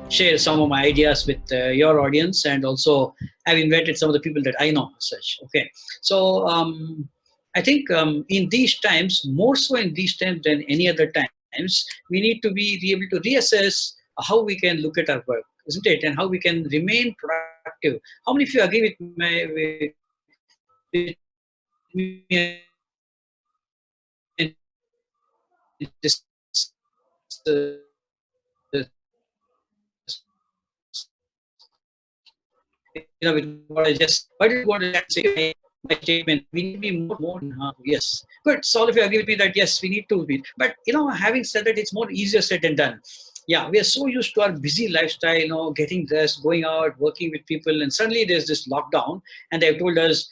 share some of my ideas with your audience, and also I've invited some of the people that I know as such. Okay, so I think in these times, more so in these times than any other times, we need to be able to reassess how we can look at our work, isn't it? And how we can remain productive. How many of you agree with me on with what I just, why did you want to say my statement? We need to be more, yes. Good. So all of you agree with me that yes, we need to be. But having said that, it's more easier said than done. Yeah, we are so used to our busy lifestyle, getting dressed, going out, working with people, and suddenly there's this lockdown, and they've told us,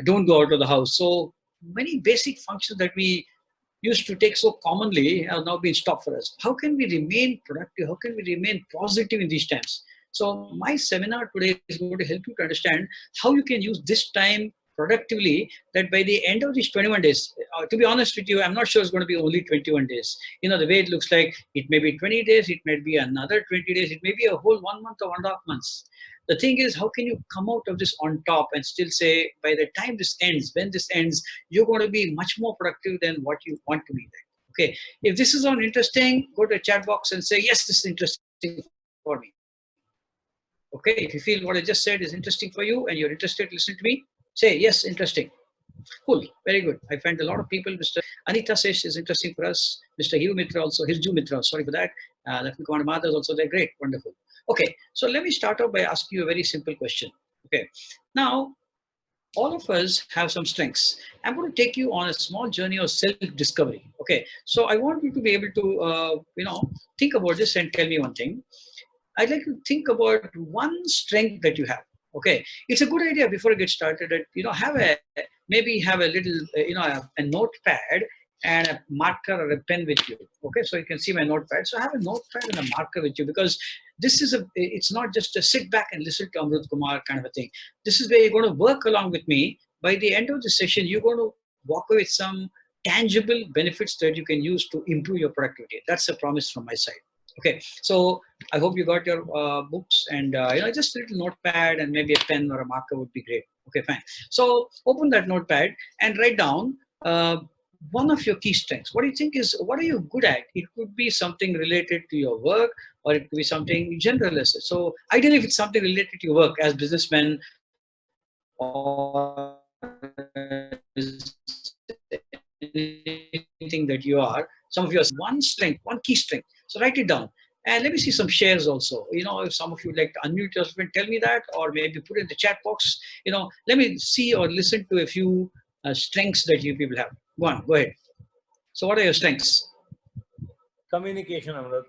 don't go out of the house. So many basic functions that we used to take so commonly have now been stopped for us. How can we remain productive? How can we remain positive in these times? So my seminar today is going to help you to understand how you can use this time productively, that by the end of these 21 days, to be honest with you, I'm not sure it's going to be only 21 days. The way it looks like, it may be 20 days, it may be another 20 days, it may be a whole 1 month or 1.5 months. The thing is, how can you come out of this on top and still say, by the time this ends, when this ends, you're going to be much more productive than what you want to be. Okay. If this is not interesting, go to a chat box and say, yes, this is interesting for me. Okay. If you feel what I just said is interesting for you and you're interested, listen to me, say, yes, interesting. Cool. Very good. I find a lot of people. Mr. Anita says is interesting for us. Mr. Hiru Mitra also. Hirju Mitra. Sorry for that. Lieutenant Commander Madhav also. They're great. Wonderful. Okay. So let me start off by asking you a very simple question. Okay. Now, all of us have some strengths. I'm going to take you on a small journey of self-discovery. Okay. So I want you to be able to, think about this and tell me one thing. I'd like to think about one strength that you have. Okay, it's a good idea before I get started that maybe have a little a notepad and a marker or a pen with you. Okay, so you can see my notepad. So have a notepad and a marker with you, because it's not just a sit back and listen to Amruth Kumar kind of a thing. This is where you're going to work along with me. By the end of the session, you're going to walk away with some tangible benefits that you can use to improve your productivity. That's a promise from my side. Okay, so I hope you got your books and just a little notepad and maybe a pen or a marker would be great. Okay, fine. So open that notepad and write down one of your key strengths. What do you think what are you good at? It could be something related to your work, or it could be something general. So ideally, if it's something related to your work as businessmen or anything that you are, some of your one strength, one key strength. So write it down. And let me see some shares also. If some of you would like to unmute yourself and tell me that, or maybe put it in the chat box. Let me see or listen to a few strengths that you people have. Go on, go ahead. So what are your strengths? Communication, Amruth.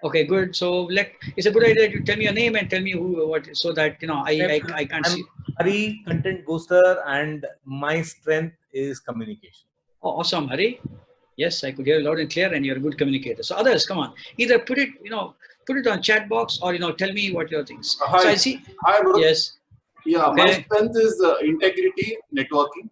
Okay, good. So it's a good idea that you tell me your name and tell me what, so that I can't see. Hari, content booster, and my strength is communication. Oh, awesome, Hari. Yes, I could hear loud and clear, and you're a good communicator. So others, come on, either put it on chat box, or tell me what your things. Hi. So I see. Hi, bro. Yes. Yeah, okay. My strength is integrity, networking,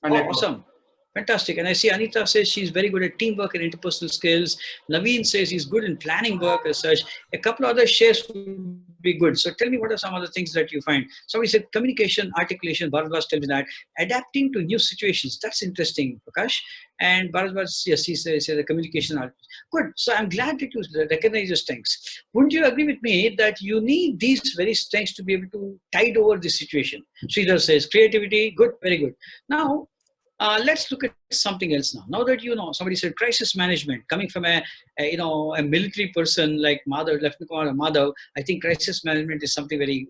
and networking. Awesome. Fantastic. And I see Anita says she's very good at teamwork and interpersonal skills. Naveen says he's good in planning work as such. A couple of other shares would be good. So tell me, what are some other things that you find? Somebody said communication, articulation. Bharadwaj tells me that. Adapting to new situations. That's interesting, Prakash. And Bharadwaj, yes, he says the communication. Good. So I'm glad that you recognize your strengths. Wouldn't you agree with me that you need these very strengths to be able to tide over this situation? Sridhar says creativity. Good. Very good. Now, let's look at something else now. Now that somebody said crisis management, coming from a military person like Madhav, Lieutenant Commander Madhav, I think crisis management is something very,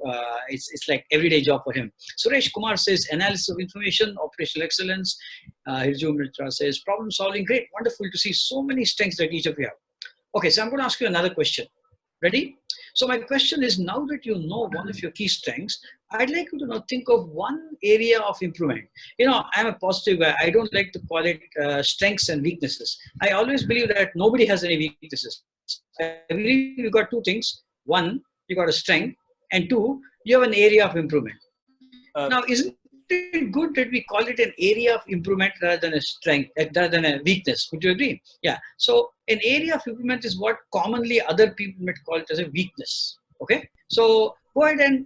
it's like everyday job for him. Suresh Kumar says analysis of information, operational excellence. Hirju Mitra says problem solving. Great, wonderful to see so many strengths that each of you have. Okay, so I'm going to ask you another question. Ready? So my question is, now that you know one of your key strengths, I'd like you to now think of one area of improvement. I'm a positive guy. I don't like to call it strengths and weaknesses. I always believe that nobody has any weaknesses. I believe you got two things. One, you got a strength, and two, you have an area of improvement. Now, isn't it good that we call it an area of improvement rather than a strength, rather than a weakness? Would you agree? Yeah. So an area of improvement is what commonly other people might call it as a weakness. Okay. So go ahead and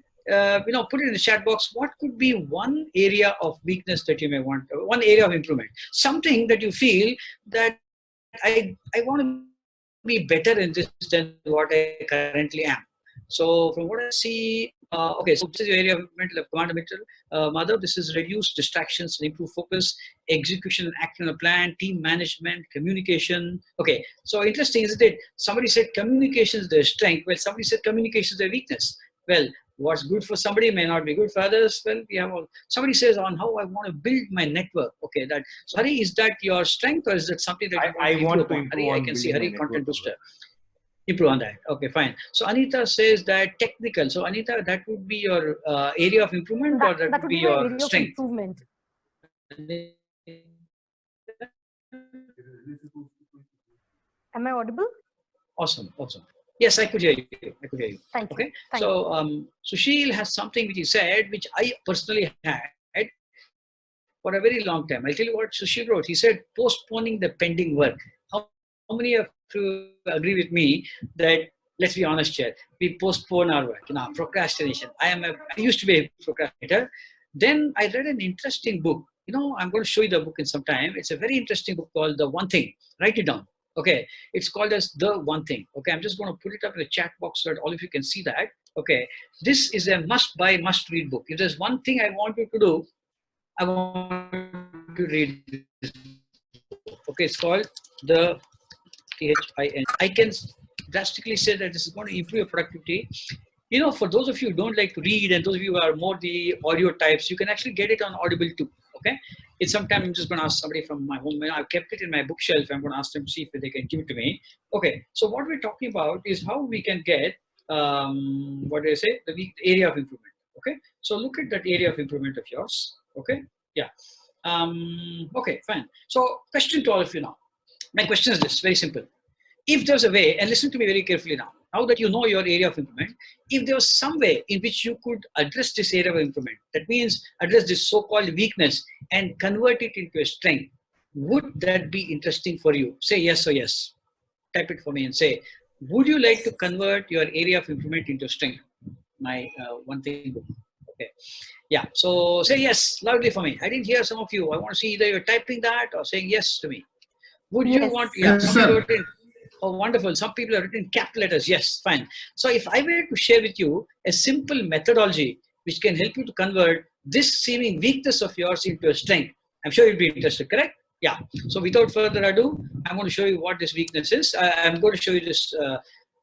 put it in the chat box. What could be one area of weakness that you may want, one area of improvement, something that you feel that I want to be better in this than what I currently am. So from what I see, okay, so this is your area of mental command mental. Mother, this is reduce distractions and improve focus, execution and act on a plan, team management, communication. Okay, so interesting, isn't it? Somebody said communication is their strength. Well, somebody said communication is their weakness. Well, what's good for somebody may not be good for others. Well, we have all. Somebody says on how I want to build my network. Okay, that. So Hari, is that your strength or is that something that I want to improve Hari, I can see Hari, content booster. Improve on that. Okay, fine. So Anita says that technical. So Anita, that would be your area of improvement, or that would be your area strength? Of improvement. Am I audible? Awesome, awesome. Yes, I could hear you. I could hear you. Thank you. Okay. Thank So Sushil has something which he said, which I personally had for a very long time. I'll tell you what Sushil wrote. He said, postponing the pending work. How many of you agree with me that, let's be honest here, we postpone our work, procrastination. I used to be a procrastinator. Then I read an interesting book. I'm going to show you the book in some time. It's a very interesting book called The One Thing. Write it down. Okay, it's called as The One Thing. Okay, I'm just going to put it up in the chat box so that all of you can see that. Okay, this is a must-buy, must-read book. If there's one thing I want you to do, I want to read this book. Okay, it's called The THIN. I can drastically say that this is going to improve your productivity. For those of you who don't like to read and those of you who are more the audio types, you can actually get it on Audible too. Okay, it's sometime I'm just going to ask somebody from my home. I've kept it in my bookshelf. I'm going to ask them to see if they can give it to me. Okay, so what we're talking about is how we can get what do I say, the area of improvement. Okay, so look at that area of improvement of yours. Okay, yeah. Okay, fine. So question to all of you now. My question is this, very simple. If there's a way, and listen to me very carefully now that you know your area of improvement, if there was some way in which you could address this area of improvement, that means address this so-called weakness and convert it into a strength, would that be interesting for you? Say yes or yes. Type it for me and say, would you like to convert your area of improvement into strength? My one thing. Okay. Yeah. So say yes loudly for me. I didn't hear some of you. I want to see either you're typing that or saying yes to me. Would you want? Yeah. Yes, sir. Oh, wonderful. Some people have written capital letters. Yes, fine. So if I were to share with you a simple methodology which can help you to convert this seeming weakness of yours into a strength, I'm sure you'd be interested, correct? Yeah. So without further ado, I'm going to show you what this weakness is. I'm going to show you this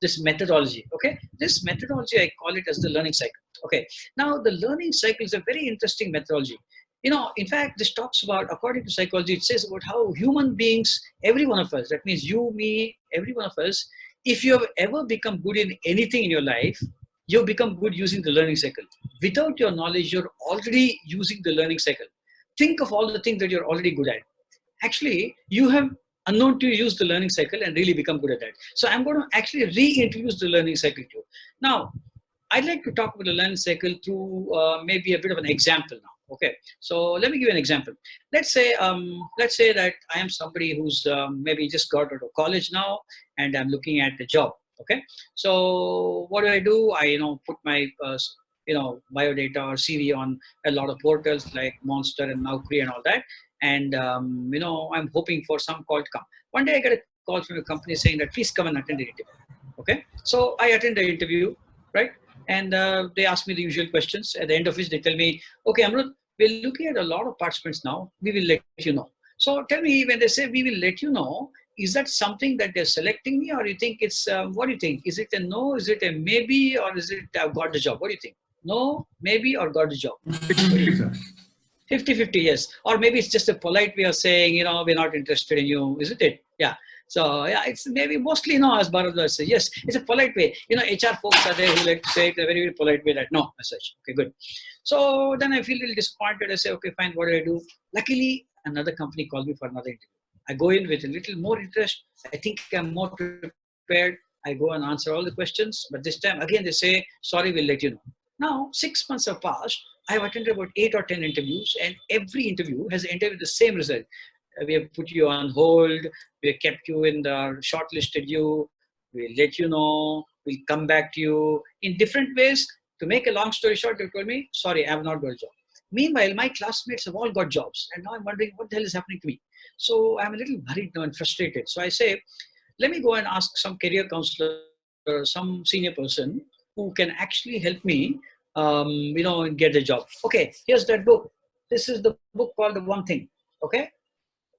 this methodology. Okay. This methodology, I call it as the learning cycle. Okay. Now, the learning cycle is a very interesting methodology. In fact, this talks about, according to psychology, it says about how human beings, every one of us, that means you, me, every one of us, if you have ever become good in anything in your life, you've become good using the learning cycle. Without your knowledge, you're already using the learning cycle. Think of all the things that you're already good at. Actually, you have unknown to use the learning cycle and really become good at that. So I'm going to actually reintroduce the learning cycle to you. Now, I'd like to talk about the learning cycle through maybe a bit of an example now. Okay, so let me give you an example. Let's say that I am somebody who's maybe just got out of college now, and I'm looking at a job. Okay, so what do? I put my biodata or CV on a lot of portals like Monster and Naukri and all that, and I'm hoping for some call to come. One day I get a call from a company saying that please come and attend the interview. Okay, so I attend the interview, right? And they ask me the usual questions, at the end of which they tell me, okay, Amruth, we're looking at a lot of participants now. We will let you know. So tell me, when they say we will let you know, is that something that they're selecting me, or you think it's, what do you think? Is it a no, is it a maybe, or is it got the job? What do you think? No, maybe, or got the job? 50-50, yes. Or maybe it's just a polite way of saying, we're not interested in you, isn't it? Yeah. So yeah, it's maybe mostly no, as Bharadwaj says. Yes, it's a polite way. HR folks are there who like to say it in a very, very polite way that no, as such. Okay, good. So then I feel a little disappointed. I say, okay, fine, what do I do? Luckily, another company called me for another interview. I go in with a little more interest. I think I'm more prepared. I go and answer all the questions. But this time, again, they say, sorry, we'll let you know. Now, 6 months have passed. I've attended about 8 or 10 interviews, and every interview has ended with the same result. We have put you on hold, we have kept you in the shortlisted you, we'll let you know, we'll come back to you in different ways. To make a long story short, they told me, sorry, I have not got a job. Meanwhile, my classmates have all got jobs, and now I'm wondering what the hell is happening to me. So I'm a little worried now and frustrated. So I say, let me go and ask some career counselor, some senior person who can actually help me, get a job. Okay, here's that book. This is the book called The One Thing. Okay,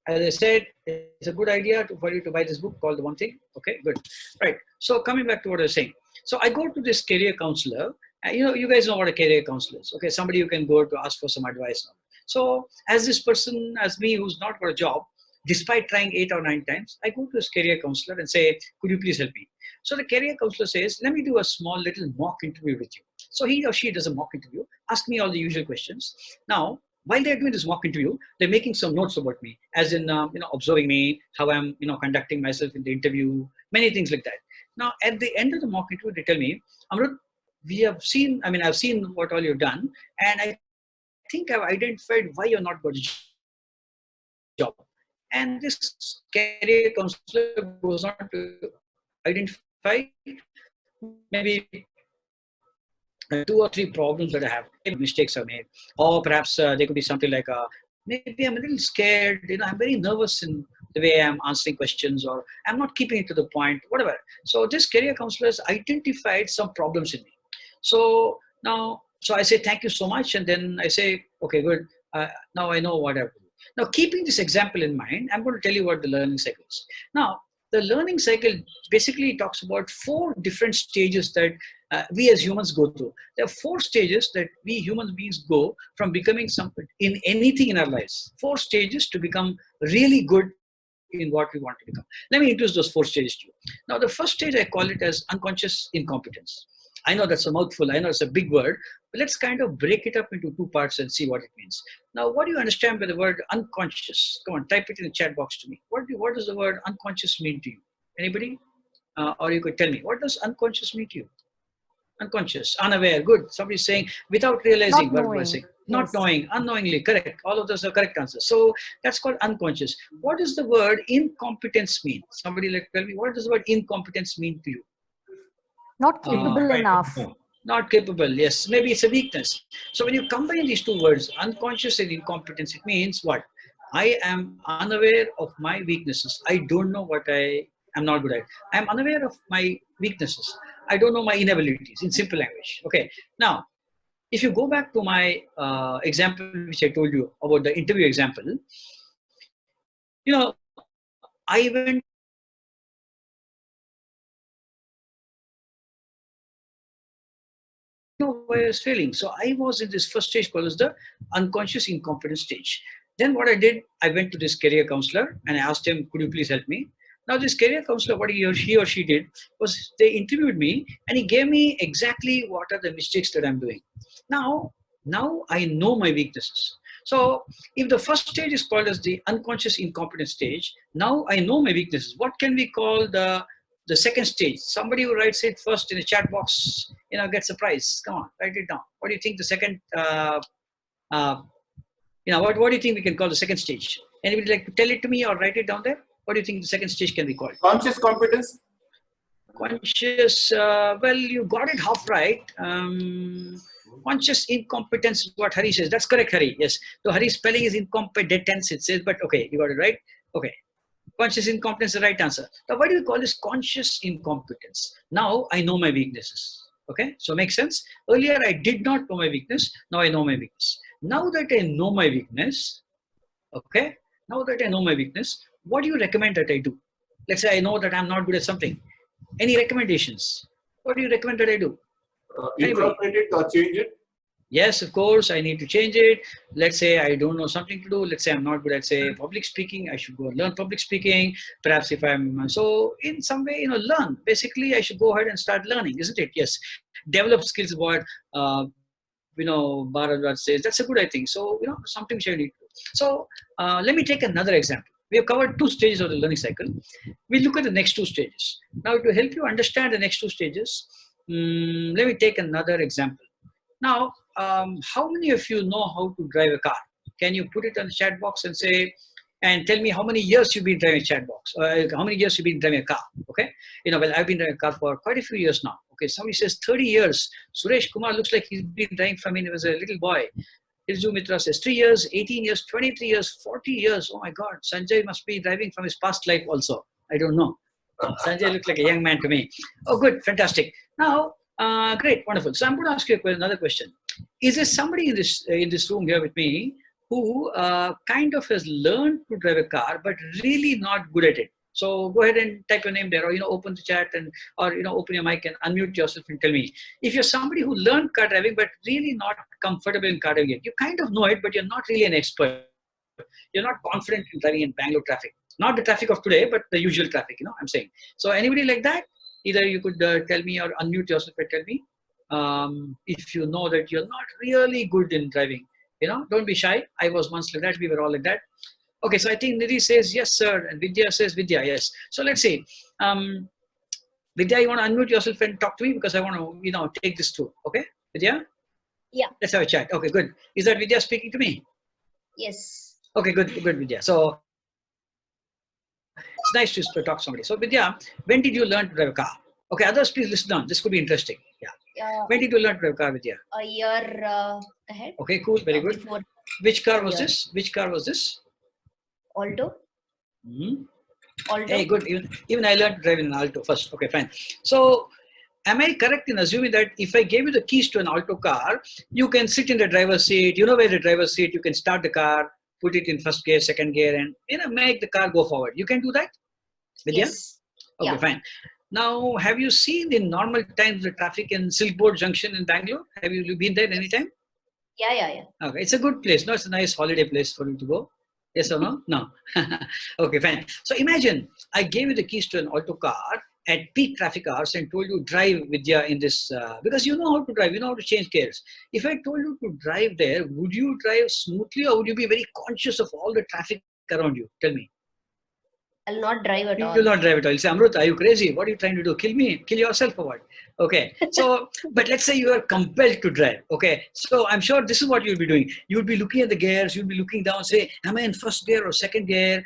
as I said, it's a good idea for you to buy this book called The One Thing. Okay, good. Right. So coming back to what I was saying. So I go to this career counselor. You guys know what a career counselor is. Okay, somebody you can go to ask for some advice. So as this person, as me, who's not got a job, despite trying 8 or 9 times, I go to this career counselor and say, could you please help me? So the career counselor says, let me do a small little mock interview with you. So he or she does a mock interview, ask me all the usual questions. Now, while they're doing this mock interview, they're making some notes about me, as in, observing me, how I'm, conducting myself in the interview, many things like that. Now, at the end of the mock interview, they tell me, Amruth, I've seen what all you've done, and I think I've identified why you're not got a job. And this career counselor goes on to identify maybe 2 or 3 problems that I have, mistakes are made, or perhaps there could be something like, maybe I'm a little scared, I'm very nervous in the way I'm answering questions, or I'm not keeping it to the point, whatever. So this career counselor has identified some problems in me. So I say, thank you so much. And then I say, okay, good. Now I know what I have to do. Now, keeping this example in mind, I'm going to tell you what the learning cycle is. Now, the learning cycle basically talks about 4 different stages that we as humans go through. There are 4 stages that we human beings go from becoming something in anything in our lives. 4 stages to become really good in what we want to become. Let me introduce those 4 stages to you. Now, the first stage, I call it as unconscious incompetence. I know that's a mouthful. I know it's a big word, but let's kind of break it up into 2 parts and see what it means. Now, what do you understand by the word unconscious? Come on, type it in the chat box to me. What does the word unconscious mean to you? Anybody? Or you could tell me, what does unconscious mean to you? Unconscious, unaware, good. Somebody's saying without realizing what we're saying. Not Yes. knowing, unknowingly, correct. All of those are correct answers. So that's called unconscious. What does the word incompetence mean? Somebody tell me, what does the word incompetence mean to you? Not capable enough. Not capable, yes. Maybe it's a weakness. So when you combine these 2 words, unconscious and incompetence, it means what? I am unaware of my weaknesses. I don't know what I am not good at. I am unaware of my weaknesses. I don't know my inabilities, in simple language. Okay. Now, if you go back to my example, which I told you about the interview example, I went why I was failing. So I was in this first stage called as the unconscious incompetence stage. Then what I did, I went to this career counselor and I asked him, could you please help me? Now this career counselor, what he or she did was they interviewed me and he gave me exactly what are the mistakes that I'm doing. Now I know my weaknesses. So if the first stage is called as the unconscious incompetence stage, now I know my weaknesses. What can we call the second stage? Somebody who writes it first in the chat box, gets a prize. Come on, write it down. What do you think the second, what do you think we can call the second stage? Anybody like to tell it to me or write it down there? What do you think the second stage can be called? Conscious competence. Conscious, well, you got it half right. Conscious incompetence is what Hari says. That's correct, Hari. Yes. So Hari's spelling is incompetence, it says, but okay, you got it right. Okay. Conscious incompetence is the right answer. Now, why do we call this conscious incompetence? Now I know my weaknesses. Okay, so makes sense. Earlier I did not know my weakness. Now I know my weakness. Now that I know my weakness, okay, now that I know my weakness, what do you recommend that I do? Let's say I know that I'm not good at something. Any recommendations? What do you recommend that I do? Incorporate it or change it. Yes, of course, I need to change it. Let's say I don't know something to do. Let's say I'm not good at, say, public speaking. I should go and learn public speaking. Perhaps if I'm, so in some way, learn. Basically, I should go ahead and start learning, isn't it? Yes. Develop skills, what, Bharat says. That's a good, I think. So, something which I need to do. So, let me take another example. We have covered 2 stages of the learning cycle. We look at the next 2 stages. Now, to help you understand the next 2 stages, let me take another example. Now, how many of you know how to drive a car? Can you put it on the chat box and say, and tell me how many years you've been driving a chat box, how many years you've been driving a car? Okay, well, I've been driving a car for quite a few years now. Okay, somebody says 30 years. Suresh Kumar looks like he's been driving from when he was a little boy. Hirju Mitra says 3 years, 18 years, 23 years, 40 years. Oh my God, Sanjay must be driving from his past life also. I don't know. Sanjay looks like a young man to me. Oh, good, fantastic. Now, great, wonderful. So I'm going to ask you another question. Is there somebody in this room here with me who kind of has learned to drive a car, but really not good at it? So go ahead and type your name there, or open the chat or open your mic and unmute yourself and tell me if you're somebody who learned car driving but really not comfortable in car driving yet. You kind of know it, but you're not really an expert. You're not confident in driving in Bangalore traffic, not the traffic of today, but the usual traffic. I'm saying. So anybody like that, either you could tell me or unmute yourself and tell me if you know that you're not really good in driving. Don't be shy. I was once like that. We were all like that. Okay, so I think Nidhi says yes, sir, and Vidya says Vidya, yes. So let's see. Vidya, you want to unmute yourself and talk to me because I want to, take this through. Okay, Vidya? Yeah. Let's have a chat. Okay, good. Is that Vidya speaking to me? Yes. Okay, good, Vidya. So it's nice to talk to somebody. So Vidya, when did you learn to drive a car? Okay, others, please listen on. This could be interesting. Yeah. When did you learn to drive a car, Vidya? A year ahead. Okay, cool, very good. Before Which car was this? Which car was this? Alto. Alto. Hey, good. Even I learned to drive in an Alto first. Okay, fine. So, am I correct in assuming that if I gave you the keys to an Alto car, you can sit in the driver's seat, where the driver's seat, you can start the car, put it in first gear, second gear, and make the car go forward. You can do that? Vidya? Yes. Okay, fine. Now, have you seen in normal times the traffic in Silkboard Junction in Bangalore? Have you been there anytime? Yeah. Okay, it's a good place. No, it's a nice holiday place for you to go. Yes or no? No. Okay, fine. So imagine I gave you the keys to an Alto car at peak traffic hours and told you drive Vidya in this, because you know how to drive, you know how to change gears. If I told you to drive there, would you drive smoothly or would you be very conscious of all the traffic around you? Tell me. I'll not drive at all. You will not drive at all. You'll say, Amruth, are you crazy? What are you trying to do? Kill me? Kill yourself or what? Okay. So, but let's say you are compelled to drive. Okay. So I'm sure this is what you'll be doing. You'll be looking at the gears. You'll be looking down, say, am I in first gear or second gear?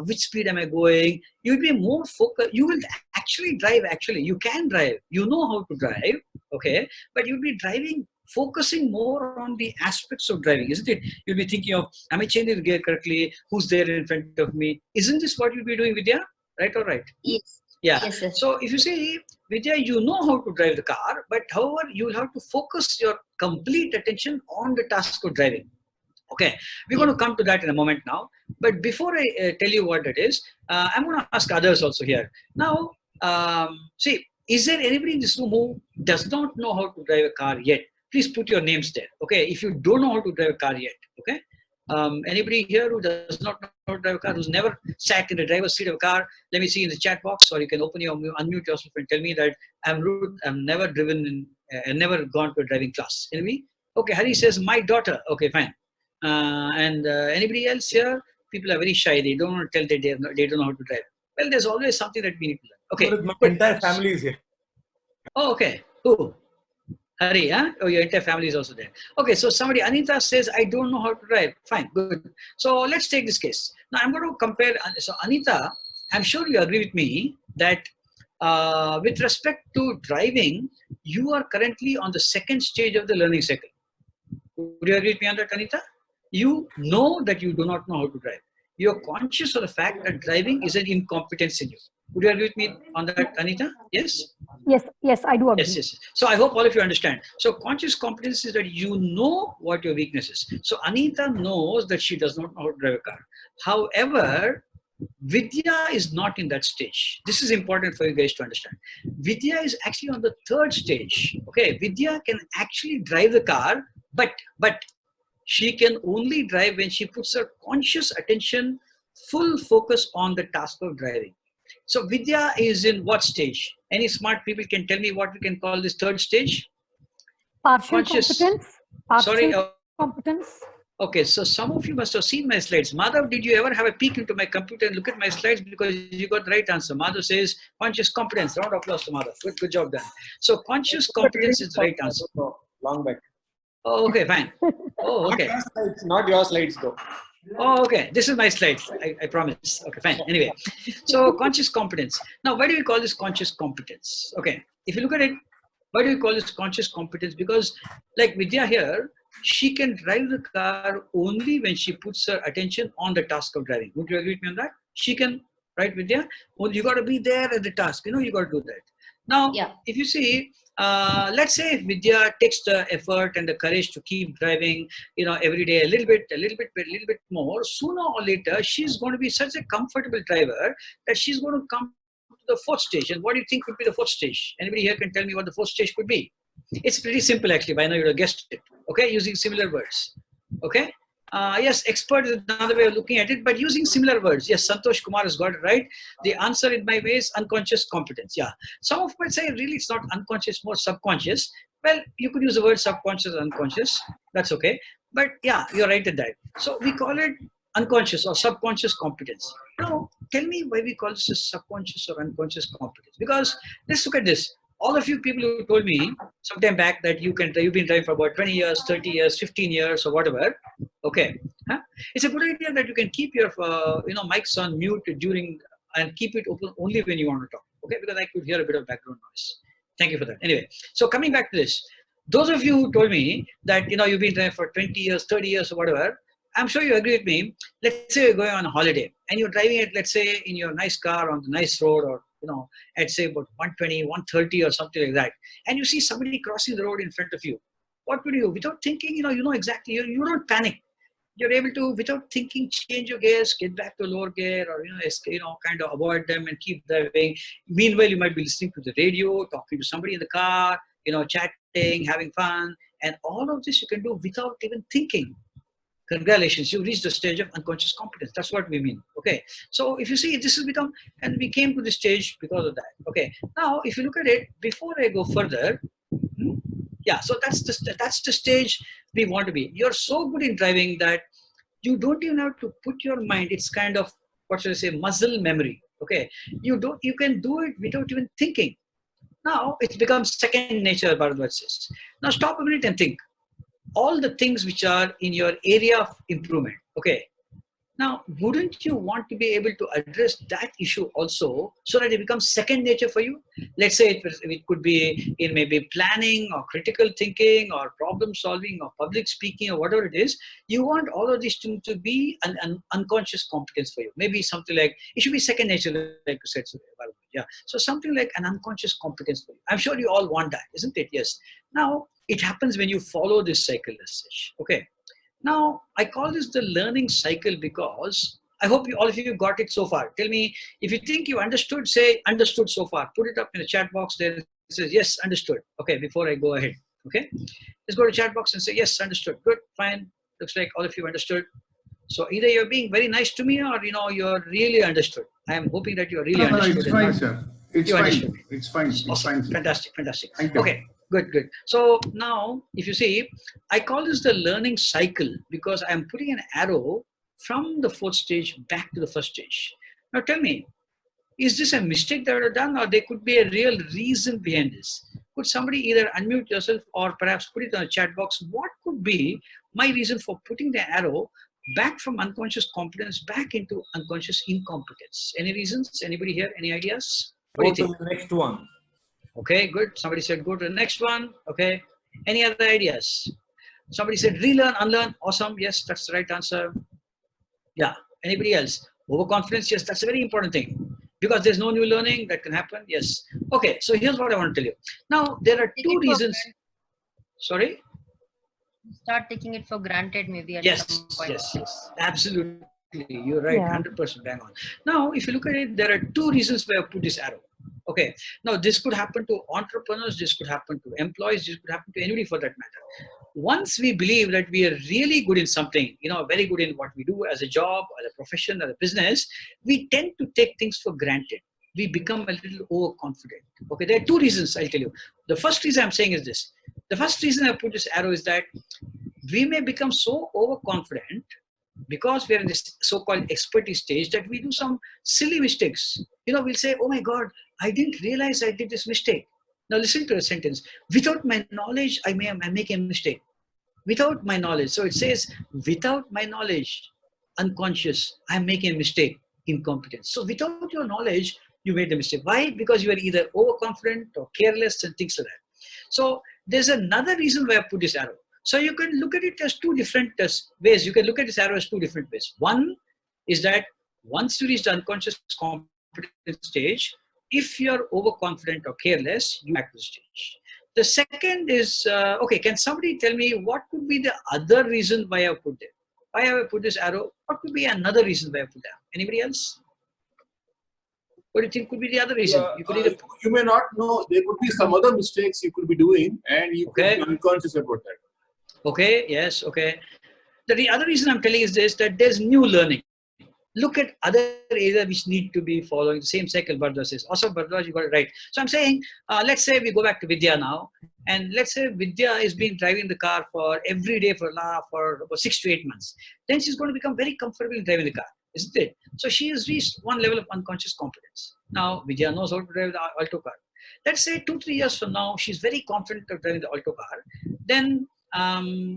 Which speed am I going? You'll be more focused. You will actually drive. Actually, you can drive. You know how to drive. Okay. But you'll be driving, focusing more on the aspects of driving, isn't it? You'll be thinking of, am I changing the gear correctly? Who's there in front of me? Isn't this what you'll be doing, Vidya? Right or right? Yes. Yeah. Yes, sir. So if you say, Vidya, you know how to drive the car, but however, you will have to focus your complete attention on the task of driving. Okay. We're going to come to that in a moment now. But before I tell you what that is, I'm going to ask others also here. Now, see, is there anybody in this room who does not know how to drive a car yet? Please put your names there. Okay. If you don't know how to drive a car yet. Okay. Anybody here who does not know how to drive a car, who's never sat in the driver's seat of a car, let me see in the chat box, or you can unmute yourself and tell me that I've never driven and never gone to a driving class. Anybody? Okay, Hari says, my daughter. Okay, fine. And anybody else here? People are very shy. They don't want to tell that they don't know how to drive. Well, there's always something that we need to learn. Okay. My entire family is here. Oh, okay. Who? Hari, huh? Oh, your entire family is also there. Okay, so somebody, Anita says, I don't know how to drive. Fine, good. So let's take this case. Now I'm going to compare. So Anita, I'm sure you agree with me that with respect to driving, you are currently on the second stage of the learning cycle. Would you agree with me on that, Anita? You know that you do not know how to drive. You're conscious of the fact that driving is an incompetence in you. Would you agree with me on that, Anita? Yes? Yes, I do agree. Yes. So I hope all of you understand. So conscious competence is that you know what your weakness is. So Anita knows that she does not know how to drive a car. However, Vidya is not in that stage. This is important for you guys to understand. Vidya is actually on the third stage. Okay, Vidya can actually drive the car, but she can only drive when she puts her conscious attention, full focus on the task of driving. So Vidya is in what stage? Any smart people can tell me what we can call this third stage? Partial Conscious. competence. Partial Sorry. competence. Okay, so some of you must have seen my slides. Madhav, did you ever have a peek into my computer and look at my slides because you got the right answer? Madhav says conscious competence. Round of applause to Madhav. Good job done. So conscious competence is the right answer. Long back. Oh, okay, fine. Oh, okay. Not your slides though. Oh, okay. This is my slide. I promise. Okay, fine. Anyway, so conscious competence. Now, why do we call this conscious competence? Okay, if you look at it, why do we call this conscious competence? Because, like Vidya here, she can drive the car only when she puts her attention on the task of driving. Would you agree with me on that? She can, right, Vidya? Well, you got to be there at the task. You got to do that. Now, Yeah. if you see, let's say if Vidya takes the effort and the courage to keep driving, every day a little bit more, sooner or later, she's going to be such a comfortable driver that she's going to come to the fourth stage. And what do you think could be the fourth stage? Anybody here can tell me what the fourth stage could be? It's pretty simple, actually. By now, you have guessed it. Okay, using similar words. Okay. Yes, expert is another way of looking at it, but using similar words. Yes, Santosh Kumar has got it right. The answer in my way is unconscious competence. Yeah. Some of might say really it's not unconscious, more subconscious. Well, you could use the word subconscious or unconscious. That's okay. But yeah, you're right in that. So we call it unconscious or subconscious competence. Now, tell me why we call this a subconscious or unconscious competence. Because let's look at this. All of you people who told me sometime back that you've been driving for about 20 years, 30 years, 15 years or whatever. Okay. Huh? It's a good idea that you can keep your mics on mute during and keep it open only when you want to talk. Okay, because I could hear a bit of background noise. Thank you for that. Anyway, so coming back to this, those of you who told me that you've been driving for 20 years, 30 years or whatever, I'm sure you agree with me. Let's say you're going on a holiday and you're driving it, let's say in your nice car on the nice road or at say about 120, 130 or something like that. And you see somebody crossing the road in front of you. What would you do? Without thinking, you know exactly, you don't panic. You're able to, without thinking, change your gears, get back to lower gear or, kind of avoid them and keep driving. Meanwhile, you might be listening to the radio, talking to somebody in the car, chatting, having fun. And all of this you can do without even thinking. Congratulations, you reached the stage of unconscious competence. That's what we mean. Okay. So if you see, this has become, and we came to this stage because of that. Okay. Now, if you look at it, before I go further, yeah, so that's the stage we want to be. You're so good in driving that you don't even have to put your mind. It's kind of, what should I say, muscle memory. Okay. You can do it without even thinking. Now it's become second nature, Bharadwaj says. Now stop a minute and think. All the things which are in your area of improvement. Okay. Now, wouldn't you want to be able to address that issue also so that it becomes second nature for you? Let's say it could be in maybe planning or critical thinking or problem solving or public speaking or whatever it is. You want all of these to be an unconscious competence for you. Maybe something like, it should be second nature, like you said. Yeah. So something like an unconscious competence for you. I'm sure you all want that, isn't it? Yes. Now, it happens when you follow this cycle as such. Okay. Now, I call this the learning cycle because I hope all of you got it so far. Tell me, if you think you understood, say understood so far. Put it up in the chat box there. It says, yes, understood. Okay, before I go ahead. Okay, let's go to chat box and say, yes, understood. Good, fine. Looks like all of you understood. So either you're being very nice to me or, you're really understood. I am hoping that you're really understood. It's fine, sir. It's fine. It's fine. It's awesome. fine. Fantastic. Thank you. Okay. Good. So now, if you see, I call this the learning cycle because I'm putting an arrow from the fourth stage back to the first stage. Now tell me, is this a mistake that I've done or there could be a real reason behind this? Could somebody either unmute yourself or perhaps put it on the chat box? What could be my reason for putting the arrow back from unconscious competence back into unconscious incompetence? Any reasons? Anybody here? Any ideas? What do you think? The next one. Okay, good. Somebody said go to the next one. Okay. Any other ideas? Somebody said relearn, unlearn. Awesome. Yes, that's the right answer. Yeah. Anybody else? Overconfidence. Yes, that's a very important thing because there's no new learning that can happen. Yes. Okay. So here's what I want to tell you. Now, there are two reasons. Sorry? Start taking it for granted maybe at some point. Yes. Absolutely. You're right. Yeah. 100% bang on. Now, if you look at it, there are two reasons why I put this arrow. Okay. Now, this could happen to entrepreneurs. This could happen to employees. This could happen to anybody for that matter. Once we believe that we are really good in something, very good in what we do as a job, as a profession, as a business, we tend to take things for granted. We become a little overconfident. Okay. There are two reasons I'll tell you. The first reason I'm saying is this. The first reason I put this arrow is that we may become so overconfident because we are in this so-called expertise stage that we do some silly mistakes. We'll say, oh my God, I didn't realize I did this mistake. Now listen to the sentence. Without my knowledge, I make a mistake. without my knowledge. So it says, without my knowledge, unconscious, I'm making a mistake, incompetence. So without your knowledge, you made the mistake. Why? Because you are either overconfident or careless and things like that. So there's another reason why I put this arrow. So you can look at it as two different ways. You can look at this arrow as two different ways. One is that once you reach the unconscious competence stage, if you're overconfident or careless, you back to the stage. The second is, okay, can somebody tell me what could be the other reason why I put it? Why have I put this arrow? What could be another reason why I put that? Anybody else? What do you think could be the other reason? You may not know. There could be some other mistakes you could be doing, and you could be unconscious about that. Okay, yes, okay. The other reason I'm telling is this, that there's new learning. Look at other areas which need to be following the same cycle Bharadwaj says. Also, Bharadwaj, you got it right. So I'm saying, let's say we go back to Vidya now, and let's say Vidya is been driving the car for every day for about 6 to 8 months. Then she's going to become very comfortable in driving the car, isn't it? So she has reached one level of unconscious competence. Now, Vidya knows how to drive the Alto car. Let's say 2-3 years from now, she's very confident of driving the Alto car. Then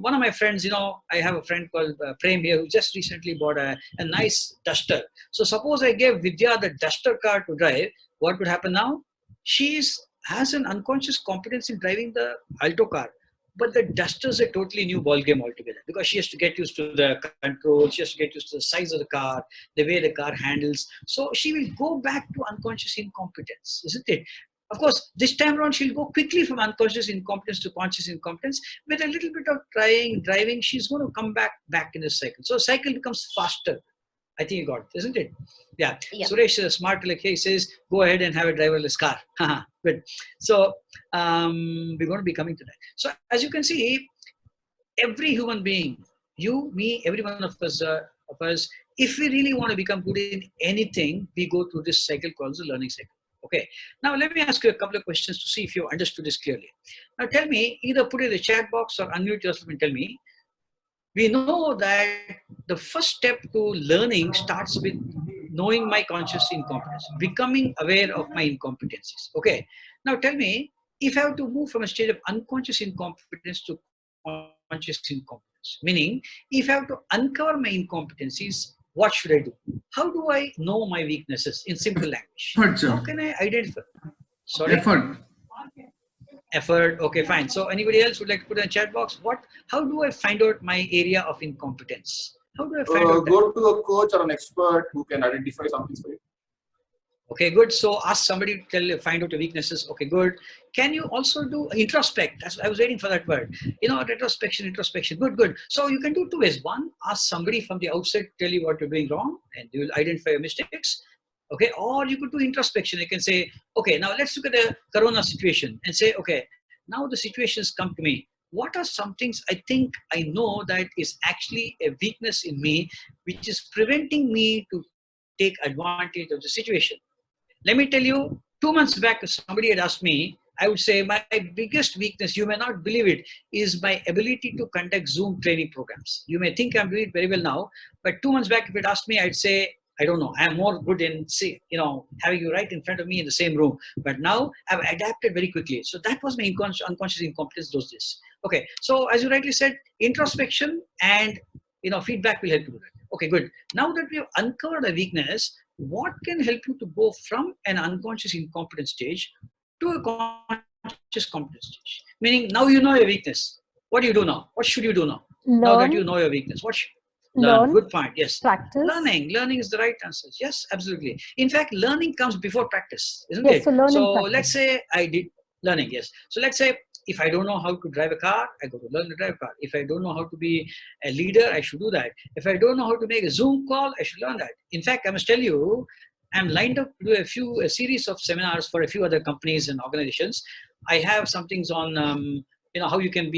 one of my friends, I have a friend called Prem here who just recently bought a nice Duster. So suppose I gave Vidya the Duster car to drive, what would happen now? She has an unconscious competence in driving the Alto car. But the Duster is a totally new ballgame altogether because she has to get used to the control, she has to get used to the size of the car, the way the car handles. So she will go back to unconscious incompetence, isn't it? Of course, this time around, she'll go quickly from unconscious incompetence to conscious incompetence. With a little bit of driving, she's going to come back in the cycle. So cycle becomes faster. I think you got it, isn't it? Yeah. Suresh is smart like he says, go ahead and have a driverless car. Good. So we're going to be coming to that. So as you can see, every human being, you, me, every one of us, if we really want to become good in anything, we go through this cycle called the learning cycle. Okay. Now let me ask you a couple of questions to see if you understood this clearly. Now tell me, either put it in the chat box or unmute yourself and tell me. We know that the first step to learning starts with knowing my conscious incompetence, becoming aware of my incompetencies. Okay. Now tell me, if I have to move from a state of unconscious incompetence to conscious incompetence, meaning if I have to uncover my incompetencies, what should I do? How do I know my weaknesses in simple language? How can I identify? Sorry? Effort. Okay, fine. So anybody else would like to put in a chat box? How do I find out my area of incompetence? How do I find out that? Go to a coach or an expert who can identify something for you. Okay, good. So ask somebody to find out your weaknesses. Okay, good. Can you also do introspect? I was waiting for that word. Retrospection. Good. So you can do two ways. One, ask somebody from the outside to tell you what you're doing wrong, and they will identify your mistakes. Okay, or you could do introspection. You can say, okay, now let's look at the Corona situation and say, okay, now the situation has come to me. What are some things I think I know that is actually a weakness in me, which is preventing me to take advantage of the situation? Let me tell you, 2 months back, if somebody had asked me, I would say my biggest weakness, you may not believe it, is my ability to conduct Zoom training programs. You may think I'm doing it very well now, but 2 months back, if it asked me, I'd say, I don't know. I'm more good in, having you right in front of me in the same room. But now I've adapted very quickly. So that was my unconscious incompetence those days. Okay. So as you rightly said, introspection and, feedback will help you do that. Okay, good. Now that we have uncovered a weakness, what can help you to go from an unconscious incompetence stage to a conscious competence stage? Meaning now you know your weakness. What do you do now? What should you do now? Now that you know your weakness, learn. Good point. Yes. Practice. Learning is the right answer. Yes, absolutely. In fact, learning comes before practice, isn't it? So let's say I did learning. Yes. So let's say if I don't know how to drive a car, I go to learn to drive a car. If I don't know how to be a leader, I should do that. If I don't know how to make a Zoom call, I should learn that. In fact, I must tell you, I'm lined up to do a series of seminars for a few other companies and organizations. I have some things on how you can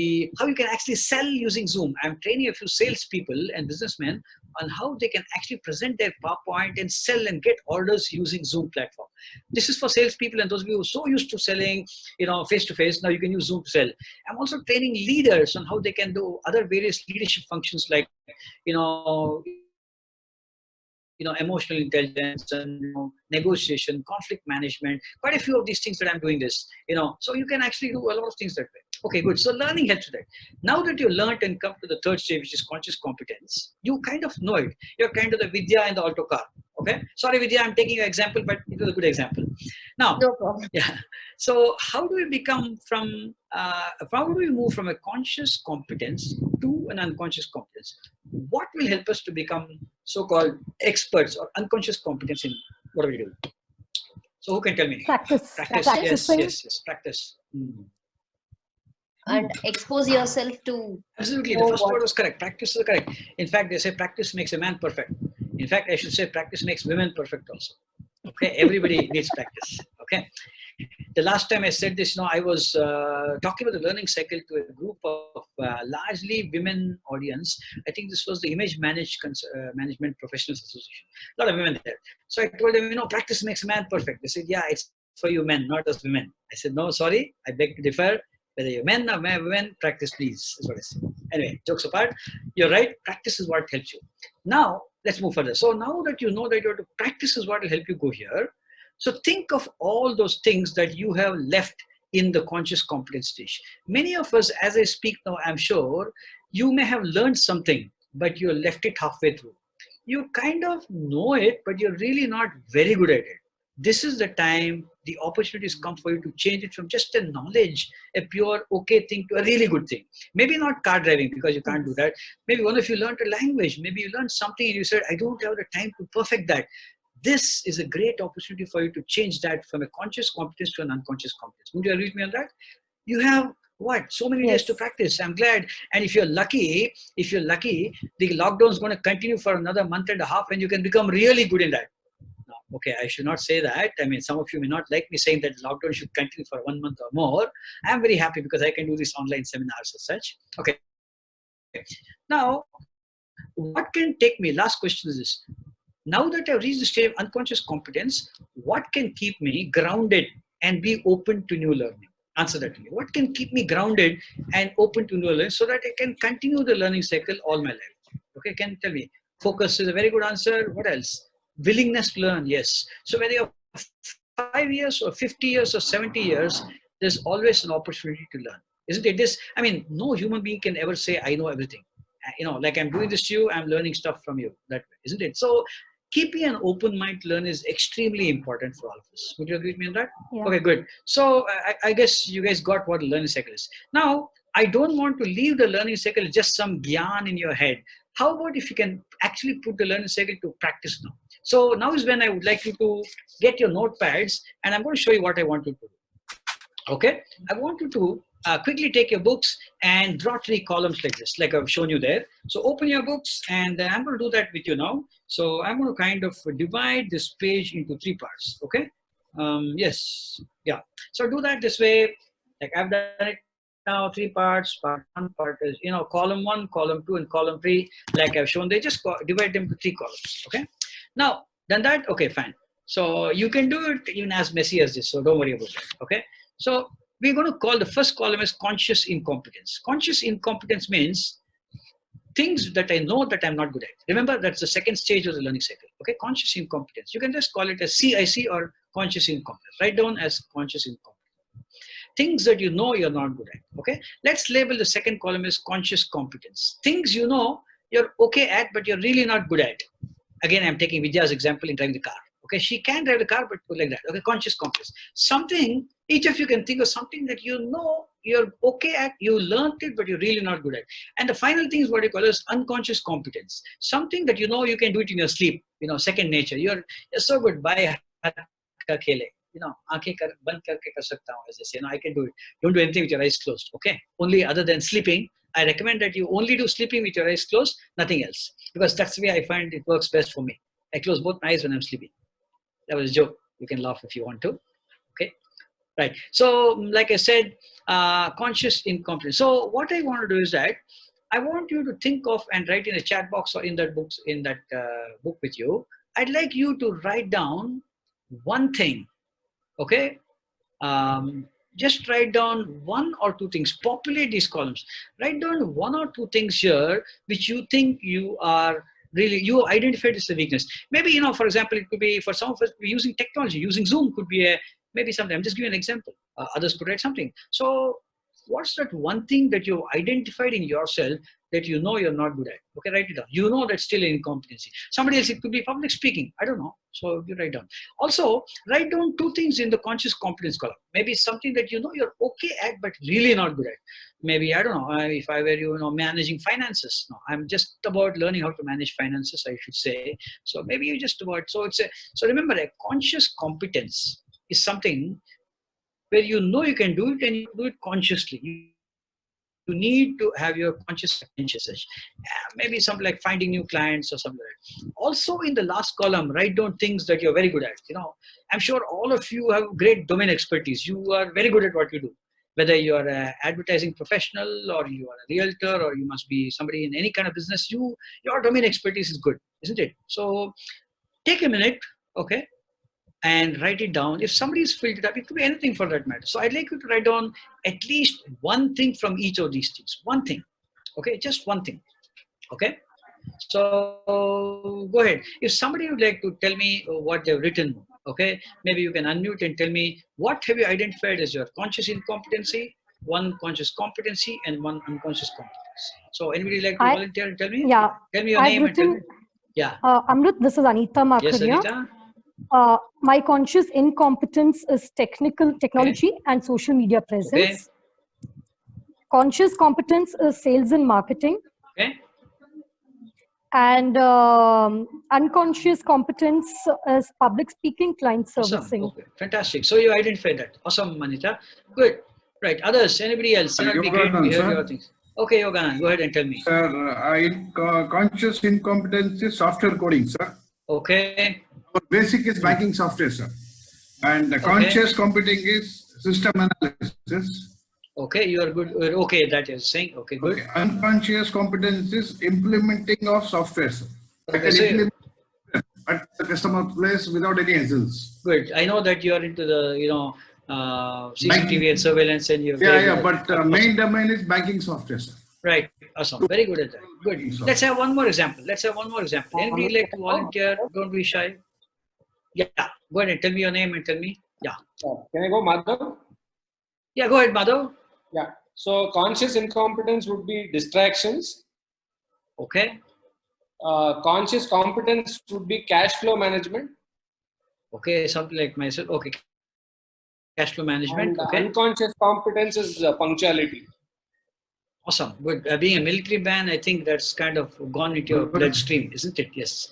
actually sell using Zoom. I'm training a few salespeople and businessmen on how they can actually present their PowerPoint and sell and get orders using Zoom platform. This is for salespeople and those of you who are so used to selling, face to face. Now you can use Zoom to sell. I'm also training leaders on how they can do other various leadership functions like, emotional intelligence and negotiation, conflict management, quite a few of these things that I'm doing this, so you can actually do a lot of things that way. Okay, good. So learning helps with that. Now that you learned and come to the third stage, which is conscious competence, you kind of know it. You're kind of the Vidya in the auto car. Okay. Sorry, Vidya, I'm taking your example, but it was a good example. Now, No problem. yeah. So how do we become from, how do we move from a conscious competence to an unconscious competence? What will help us to become so-called experts or unconscious competence in what we do? So who can tell me? Practice. Practice. Practicing. Yes. Practice. And expose yourself to Absolutely. know The first what. word was correct. Practice is correct. In fact, they say practice makes a man perfect. In fact, I should say practice makes women perfect also. Okay. Everybody needs practice. Okay. The last time I said this, I was talking about the learning cycle to a group of largely women audience. I think this was the Management Professionals Association. A lot of women there. So I told them, practice makes a man perfect. They said, yeah, it's for you men, not us women. I said, no, sorry, I beg to differ. Whether you're men or women, practice please, is what I said. Anyway, jokes apart, you're right, practice is what helps you. Now, let's move further. So now that you know that you have to practice is what will help you go here. So think of all those things that you have left in the conscious competence stage. Many of us, as I speak now, I'm sure, you may have learned something, but you left it halfway through. You kind of know it, but you're really not very good at it. This is the time the opportunities come for you to change it from just a knowledge, a pure okay thing, to a really good thing. Maybe not car driving, because you can't do that. Maybe one of you learned a language. Maybe you learned something and you said, I don't have the time to perfect that. This is a great opportunity for you to change that from a conscious competence to an unconscious competence. Would you agree with me on that? You have what? So many days to practice. I'm glad. And if you're lucky, the lockdown is going to continue for another month and a half, and you can become really good in that. Okay, I should not say that. I mean, some of you may not like me saying that lockdown should continue for 1 month or more. I'm very happy because I can do these online seminars as such. Okay. Now, what can take me? Last question is this. Now that I've reached the stage of unconscious competence, what can keep me grounded and be open to new learning? Answer that to me. What can keep me grounded and open to new learning so that I can continue the learning cycle all my life? Okay, can you tell me? Focus is a very good answer. What else? Willingness to learn, yes. So whether you're 5 years or 50 years or 70 years, there's always an opportunity to learn. Isn't it? No human being can ever say, I know everything. Like I'm doing this to you, I'm learning stuff from you. That way, isn't it? So keeping an open mind to learn is extremely important for all of us. Would you agree with me on that? Yeah. Okay, good. So I guess you guys got what a learning cycle is. Now, I don't want to leave the learning cycle just some gyan in your head. How about if you can actually put the learning cycle to practice now? So now is when I would like you to get your notepads, and I'm going to show you what I want you to do. Okay? I want you to quickly take your books and draw 3 columns like this, like I've shown you there. So open your books, and I'm going to do that with you now. So I'm going to kind of divide this page into 3 parts. Okay? Yes. Yeah. So do that this way. Like I've done it now, 3 parts. Part 1, part is, column 1, column 2, and column 3. Like I've shown, they just divide them to 3 columns. Okay? Now, done that? Okay, fine. So you can do it even as messy as this. So don't worry about that. Okay? So we're going to call the first column as conscious incompetence. Conscious incompetence means things that I know that I'm not good at. Remember, that's the second stage of the learning cycle. Okay, conscious incompetence. You can just call it as CIC or conscious incompetence. Write down as conscious incompetence. Things that you know you're not good at. Okay, let's label the second column as conscious competence. Things you know you're okay at, but you're really not good at. Again, I'm taking Vidya's example in driving the car. Okay, she can drive the car, but like that. Okay, conscious competence. Something, each of you can think of something that you know you're okay at, you learned it, but you're really not good at. And the final thing is what you call as unconscious competence. Something that you know you can do it in your sleep, second nature. You're so good. By khele. Aankhein band karke kar sakta hu, as they say. I can do it. Don't do anything with your eyes closed. Okay, only other than sleeping. I recommend that you only do sleeping with your eyes closed, nothing else, because that's the way I find it works best for me. I close both my eyes when I'm sleeping. That was a joke. You can laugh if you want to. Okay, right. So, like I said, conscious incompetence. So, what I want to do is that I want you to think of and write in a chat box or in that book with you. I'd like you to write down one thing. Okay. Just write down 1 or 2 things. Populate these columns. Write down 1 or 2 things here which you think you identified as a weakness. Maybe, for example, it could be for some of us using technology. Using Zoom could be maybe something. I'm just giving an example. Others could write something. So what's that one thing that you've identified in yourself that you know you're not good at? Okay, write it down. You know that's still an incompetency. Somebody else, it could be public speaking. I don't know. So you write down. Also, write down 2 things in the conscious competence column. Maybe something that you know you're okay at, but really not good at. Maybe, I don't know, if I were you know, managing finances. No, I'm just about learning how to manage finances, I should say. So maybe you just about, so remember, a conscious competence is something where you know you can do it and you do it consciously. You need to have your conscious attention. Maybe something like finding new clients or something like that. Also in the last column, write down things that you're very good at. You know, I'm sure all of you have great domain expertise. You are very good at what you do. Whether you're an advertising professional or you are a realtor or you must be somebody in any kind of business, your domain expertise is good, isn't it? So take a minute, okay, and write it down. If somebody's filled it up, it could be anything for that matter. So I'd like you to write down at least one thing from each of these things. One thing, okay, just one thing, okay? So go ahead. If somebody would like to tell me what they've written, okay, maybe you can unmute and tell me what have you identified as your conscious incompetency, one conscious competency, and one unconscious competency. So anybody like to volunteer and tell me? Yeah. Tell me your I've name written, and tell me. Yeah. Amruth, this is Anita Makaria. Yes, Anita. My conscious incompetence is technology and social media presence. Okay. Conscious competence is sales and marketing. Okay. And unconscious competence is public speaking, client servicing. Awesome. Okay. Fantastic. So you identified that. Awesome, Manita. Good. Right. Others, anybody else? It'll be great to hear your things. Okay, Yoganand, go ahead and tell me. Sir, conscious incompetence is software coding, sir. Okay. Our basic is banking software, sir. And the conscious computing is system analysis. Okay, you are good. Okay, that is saying. Okay, good. Okay. Unconscious competence is implementing of software, sir. I Okay, can so implement at the customer place without any hassles. good. I know that you are into the, you know, CCTV and surveillance, and you're but main domain is banking software, sir. Right. Awesome. Very good at that. Good. Let's have one more example. Anybody like to volunteer? Don't be shy. Yeah. Go ahead and tell me your name and tell me. Yeah. Can I go, Madhav? Yeah. Go ahead, Madhav. Yeah. So conscious incompetence would be distractions. Okay. Conscious competence would be cash flow management. Okay. Something like myself. Okay. Cash flow management. And okay. Unconscious competence is punctuality. Awesome. Good. Being a military man, I think that's kind of gone into your bloodstream, isn't it? Yes.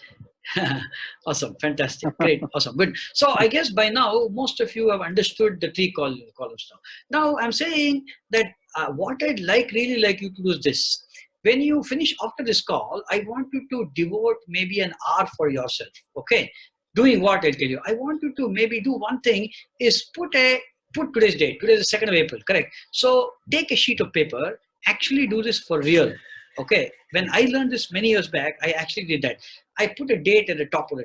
Awesome. Fantastic. Great. Awesome. Good. So I guess by now, most of you have understood the 3 columns now. Now I'm saying that what I'd really like you to do is this. When you finish after this call, I want you to devote maybe an hour for yourself. Okay. Doing what I'll tell you. I want you to maybe do one thing is put today's date. Today is the 2nd of April. Correct. So take a sheet of paper. Actually do this for real. Okay. When I learned this many years back, I actually did that. I put a date at the top of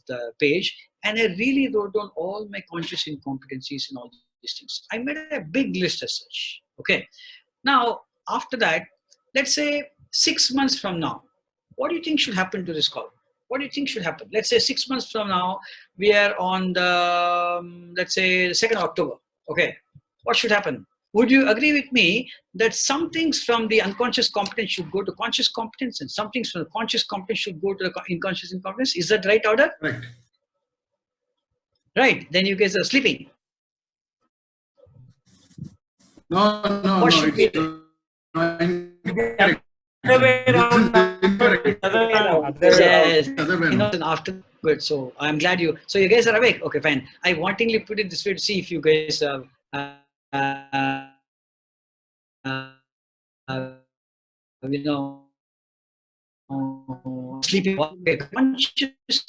the page, and I really wrote down all my conscious incompetencies and all these things. I made a big list as such. Okay. Now, after that, let's say 6 months from now, what do you think should happen to this call? What do you think should happen? Let's say 6 months from now, we are on the, let's say, 2nd of October. Okay. What should happen? Would you agree with me that some things from the unconscious competence should go to conscious competence and some things from the conscious competence should go to the unconscious incompetence? Is that right order? Right. Right. Then you guys are sleeping. No. What should be after good. So I'm glad you. So you guys are awake. Okay, fine. I wantingly put it this way to see if you guys you know, sleeping. Conscious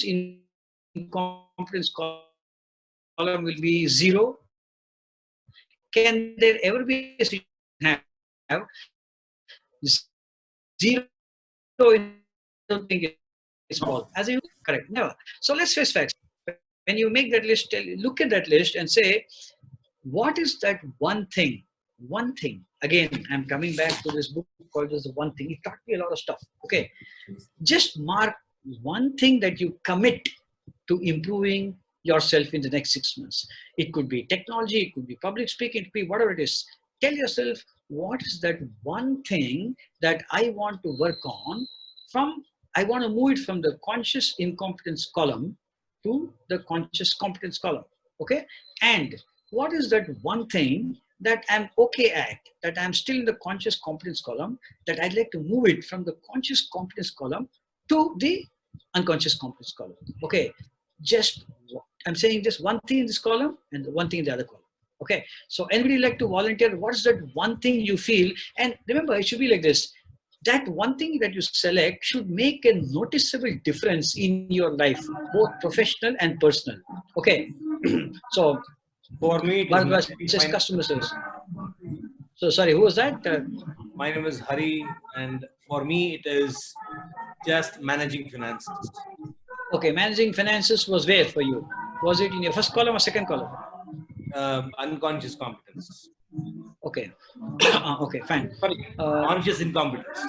incompetence column will be 0. Can there ever be a situation have 0? I don't think it's small. As you correct, never. So let's face facts. When you make that list, look at that list and say, what is that one thing? One thing. Again, I'm coming back to this book called The One Thing. It taught me a lot of stuff. Okay. Just mark one thing that you commit to improving yourself in the next 6 months. It could be technology, it could be public speaking, it could be whatever it is. Tell yourself what is that one thing that I want to work on I want to move it from the conscious incompetence column to the conscious competence column. Okay. And what is that one thing that I'm okay at, that I'm still in the conscious competence column, that I'd like to move it from the conscious competence column to the unconscious competence column. Okay. I'm saying just one thing in this column and one thing in the other column. Okay. So anybody like to volunteer? What is that one thing you feel? And remember, it should be like this. That one thing that you select should make a noticeable difference in your life, both professional and personal. Okay. So for me, it was is just customer service. So sorry, who was that? My name is Hari, and for me, it is just managing finances. Okay, managing finances was where for you? Was it in your first column or second column? Unconscious competence. Okay. Okay, fine. Conscious incompetence.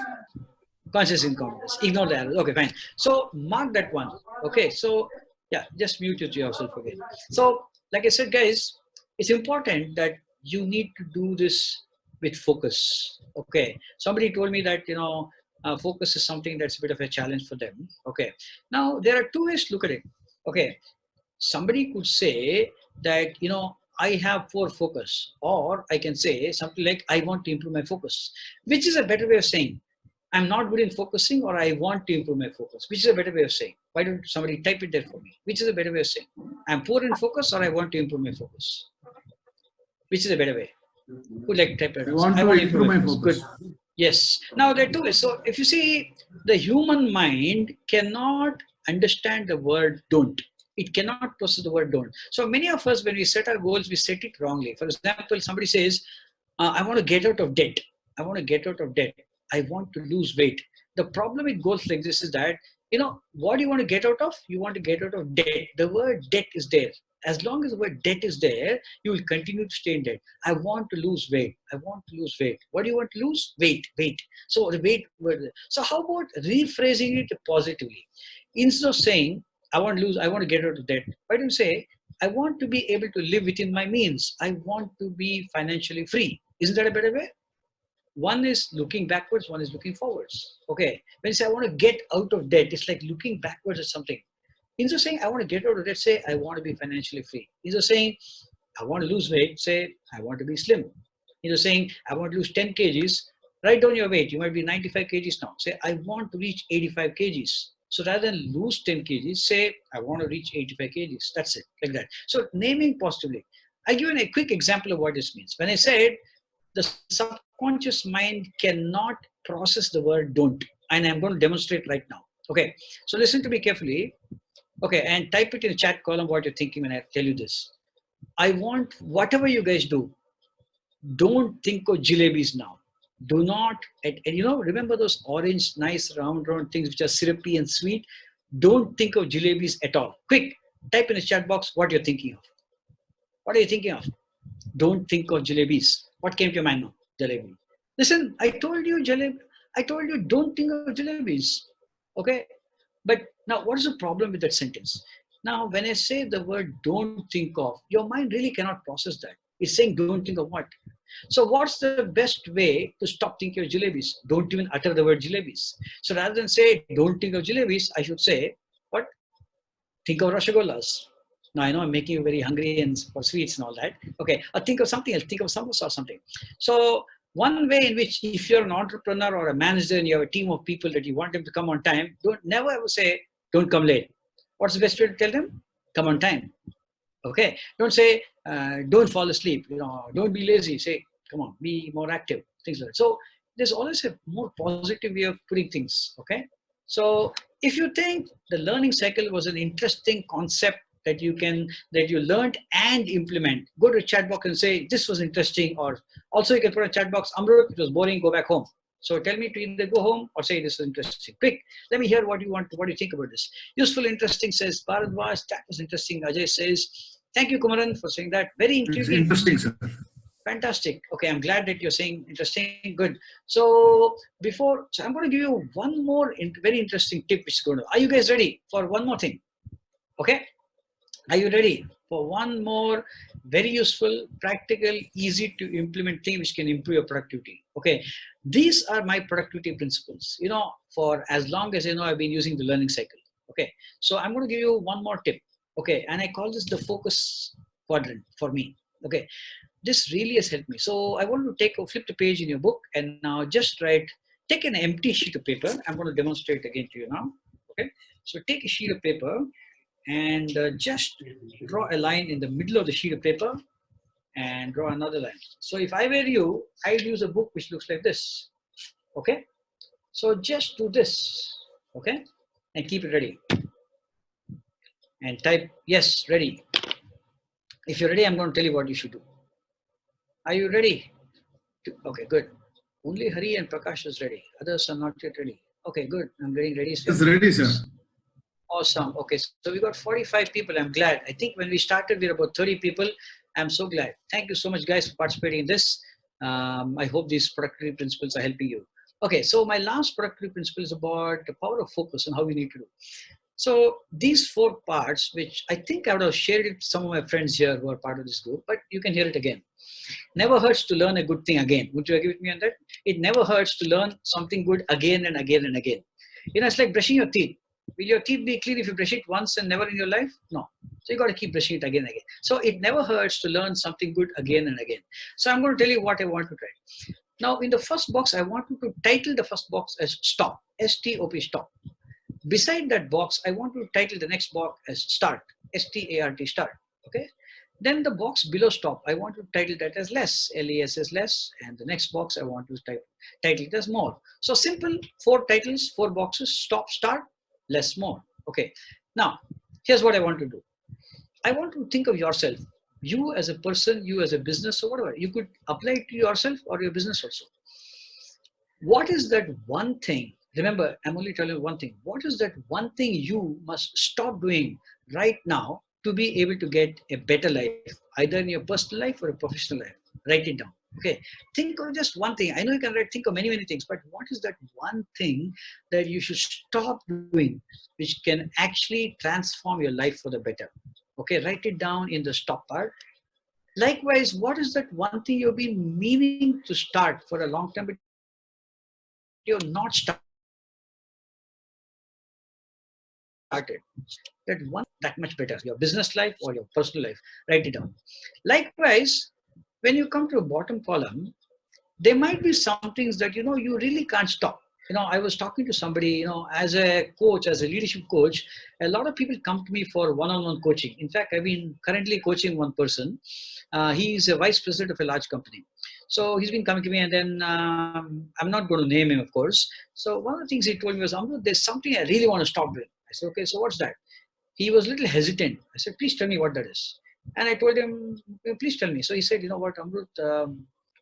Conscious incompetence. Ignore that. Okay, fine. So mark that one. Okay, so yeah, just mute it yourself again. So like I said, guys, it's important that you need to do this with focus. Okay. Somebody told me that, focus is something that's a bit of a challenge for them. Okay. Now there are two ways to look at it. Okay. Somebody could say that, I have poor focus, or I can say something like, I want to improve my focus, which is a better way of saying, I'm not good in focusing, or I want to improve my focus, which is a better way of saying. Why don't somebody type it there for me? Which is a better way of saying, I'm poor in focus, or I want to improve my focus? Which is a better way? Who like type it? I want to improve my focus. Good. Yes. Now there are two ways. So if you see, the human mind cannot understand the word don't. It cannot process the word don't. So many of us, when we set our goals, we set it wrongly. For example, somebody says, I want to get out of debt. I want to get out of debt. I want to lose weight. The problem with goals like this is that, what do you want to get out of? You want to get out of debt. The word debt is there. As long as the word debt is there, you will continue to stay in debt. I want to lose weight. I want to lose weight. What do you want to lose? Weight. So the weight word. So how about rephrasing it positively? Instead of saying, I want to get out of debt, why don't you say, I want to be able to live within my means. I want to be financially free. Isn't that a better way? One is looking backwards, one is looking forwards. Okay. When you say, I want to get out of debt, it's like looking backwards at something. Instead of saying, I want to get out of debt, say, I want to be financially free. Instead of saying, I want to lose weight, say, I want to be slim. Instead of saying, I want to lose 10 kgs, write down your weight. You might be 95 kgs now. Say, I want to reach 85 kgs. So rather than lose 10 kgs, say, I want to reach 85 kgs. That's it, like that. So naming positively. I'll give you a quick example of what this means. When I said, the subconscious mind cannot process the word don't, and I'm going to demonstrate right now. Okay, so listen to me carefully. Okay, and type it in the chat column what you're thinking when I tell you this. I want, whatever you guys do, don't think of jalebis now. Do not, and remember those orange, nice, round things which are syrupy and sweet? Don't think of jalebis at all. Quick, type in the chat box what you're thinking of. What are you thinking of? Don't think of jalebis. What came to your mind now? Jalebi. Listen, I told you don't think of jalebis. Okay? But now what is the problem with that sentence? Now, when I say the word don't think of, your mind really cannot process that. It's saying don't think of what? So what's the best way to stop thinking of jalebis? Don't even utter the word jalebis. So rather than say don't think of jalebis, I should say, what? Think of rasagollas. Now I know I'm making you very hungry and for sweets and all that. Okay, or think of something else. Think of samosa or something. So one way in which, if you're an entrepreneur or a manager and you have a team of people that you want them to come on time, never ever say don't come late. What's the best way to tell them? Come on time. Okay. Don't say don't fall asleep. Don't be lazy. Say come on, be more active. Things like that. So there's always a more positive way of putting things. Okay. So if you think the learning cycle was an interesting concept that you learned and implement, go to the chat box and say this was interesting, or also you can put a chat box, Amruth, it was boring, go back home. So tell me to either go home or say this was interesting. Quick, let me hear what you think about this. Useful, interesting, says Bharadwaj. That was interesting. Ajay says, thank you, Kumaran, for saying that. Very intriguing. It's interesting, sir. Fantastic. Okay, I'm glad that you're saying interesting. Good. So I'm going to give you one more very interesting tip which is going to. Are you guys ready for one more thing? Okay. Are you ready for one more very useful, practical, easy to implement thing which can improve your productivity? Okay, these are my productivity principles, for as long as I've been using the learning cycle. Okay, so I'm going to give you one more tip. Okay, and I call this the focus quadrant for me. Okay, this really has helped me. So I want to flip the page in your book and now just take an empty sheet of paper. I'm going to demonstrate again to you now. Okay, so take a sheet of paper and just draw a line in the middle of the sheet of paper and draw another line. So if I were you, I'd use a book which looks like this. Okay, so just do this. Okay, and keep it ready and type yes, ready. If you're ready, I'm going to tell you what you should do. Are you ready? Okay, good. Only Hari and Prakash is ready. Others are not yet ready. Okay, good. I'm getting ready. It's ready, sir. Awesome. Okay, so we got 45 people. I'm glad. I think when we started, we were about 30 people. I'm so glad. Thank you so much, guys, for participating in this. I hope these productivity principles are helping you. Okay, so my last productivity principle is about the power of focus and how we need to do. So these 4 parts, which I think I would have shared it with some of my friends here who are part of this group, but you can hear it again. Never hurts to learn a good thing again. Would you agree with me on that? It never hurts to learn something good again and again and again. It's like brushing your teeth. Will your teeth be clean if you brush it once and never in your life? No. So you got to keep brushing it again and again. So it never hurts to learn something good again and again. So I'm going to tell you what I want to try. Now, in the first box, I want you to title the first box as stop, S-T-O-P, stop. Beside that box, I want to title the next box as start, S-T-A-R-T, start. Okay. Then the box below stop, I want to title that as less, L-E-S-S, less. And the next box, I want to title it as more. So simple, 4 titles, 4 boxes, stop, start, less, more. Okay. Now, here's what I want to do. I want to think of yourself. You as a person, you as a business, or whatever. You could apply it to yourself or your business also. What is that one thing? Remember, I'm only telling you one thing. What is that one thing you must stop doing right now to be able to get a better life, either in your personal life or a professional life? Write it down. Okay. Think of just one thing. I know you can think of many, many things, but what is that one thing that you should stop doing, which can actually transform your life for the better? Okay. Write it down in the stop part. Likewise, what is that one thing you've been meaning to start for a long time, but you're not started? That one that much better, your business life or your personal life. Write it down. Likewise, when you come to a bottom column, there might be some things that you really can't stop. I was talking to somebody, as a coach, as a leadership coach, a lot of people come to me for one-on-one coaching. In fact, I've been currently coaching one person. He's a vice president of a large company. So he's been coming to me, and then I'm not going to name him, of course. So one of the things he told me was, Amruth, there's something I really want to stop doing. I said, okay, so what's that? He was a little hesitant. I said, please tell me what that is. And I told him, please tell me. So he said, you know what, Amruth,